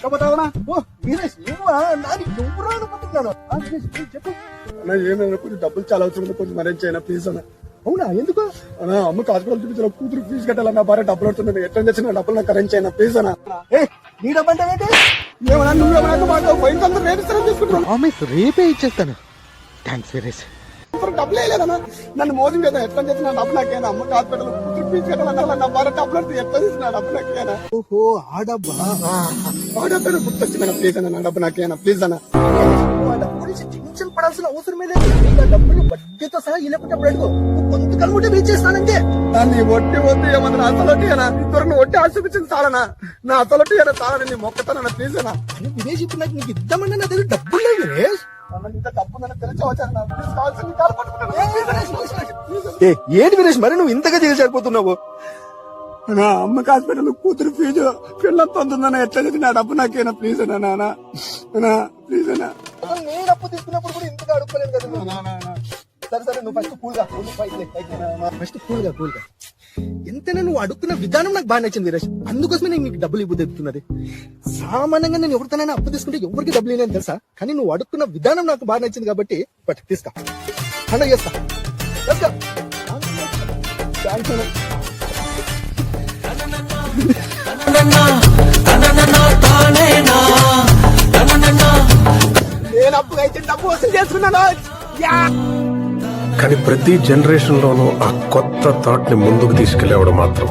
చెప్పతావనా? ఓ వీరేష్ నువ్వా? నాది ఎవరు అనుకుంటున్నాను. చెప్పు అన్నా ఏమైనా కొంచెం డబ్బులు చాలా అవసరం ఉంది, కొంచెం అరేంజ్ చేయనా ప్లీజ్ అన్న. అవునా? ఎందుకు? అన్నా అమ్మకి హాస్పిటల్ చూపించిన కూతురు ఫీజు కట్టాలన్నా భార్య డబ్బులు పడుతుంది, ఎట్లా తెచ్చిన డబ్బులు నాకు అరేంజ్ చేయనా ప్లీజ్ అన్న. ఏ నీ డబ్బు అంటే ఏంటి? ఏమన్నా నువ్వేమన్నా మాకు ఫైన్ అందరూ రేపిస్తారని తీసుకుంటున్నాను. ప్రామిస్ రేపే ఇచ్చేస్తాను. థ్యాంక్స్ వీరేష్. డబ్బులు వేయలేదన్నా, నన్ను మోసం చేద్దాం ఎట్లా చేసిన డబ్బు నాకేనా, అమ్మకి హాస్పిటల్ కూతురు ఫీజు కట్టాలన్నా నా భార్య డబ్బులు పడుతుంది, ఎట్లా చేసిన డబ్బు నాకేనా. ఓహో ఆ డబ్బా. ఆ డబ్బు గుర్తొచ్చిందన్న ప్లీజ్ అన్న, నా డబ్బు నాకేనా ప్లీజ్ అన్న. ఆ డబ్బు గురించి టెన్షన్ పడాల్సిన అవసరమే లేదు. నీకు ఆ డబ్బులు వడ్డీతో సహా ఇళ్ళకుంటే అప్పుడు నువ్వు కొంతకాలం ఉంటే వేచేస్తానంతే. దాన్ని ఒట్టి వద్దు ఏమన్నా అసలు అనా ఇంతవరకు నువ్వు ఒట్టి ఆశించింది చాలనా, నా అసలు చాలని నీ మొక్కతానన్నా ప్లీజ్ అన్న. అని విదేశ్ ఇప్పుడు నాకు నీకు ఇద్దామన్నా నా దగ్గర డబ్బులు లేవు విదేశ్. ఏంటి వీరేష్ మరి నువ్వు ఇంతగా చేసిపోతున్నావు? అమ్మకి హాస్పిటల్ కూతురు ఫీజు పిల్లలతో ఉంటుందన్న, ఎట్లా చదివి నా డబ్బు నాకేనా ప్లీజ్ అన్నా నాన్న, ప్లీజ్ అన్నా. నేను అప్పు తీసుకున్నప్పుడు కూడా ఇంతగా అడుక్కోలేదు కదా నువ్వు. సరే సరే నువ్వు ఫస్ట్ కూల్గా ఫస్ట్ కూల్గా ఎంతైనా నువ్వు అడుక్కున్న విధానం నాకు బాగా నచ్చింది వీరేష్. అందుకోసమే నేను నీకు డబ్బులు ఇవ్వదు ఎత్తుతున్నది. సామాన్యంగా నేను ఎవరితోనైనా అప్పు తీసుకుంటే ఎవరికి డబ్బులు ఇవ్వలేని తెలుసా, కానీ నువ్వు అడుక్కున్న విధానం నాకు బాగా నచ్చింది కాబట్టి బట్ తీసుకో పండుగ చేస్తా. నేను అప్పు అయితే డబ్బు వసూలు చేసుకున్నాను. కానీ ప్రతి జనరేషన్ లోనూ ఆ కొత్త థాట్ ని ముందుకు తీసుకెళ్లేవాడు మాత్రం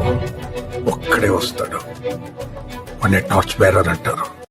ఒక్కడే వస్తాడు. వాడిని టార్చ్ బేరర్ అంటారు.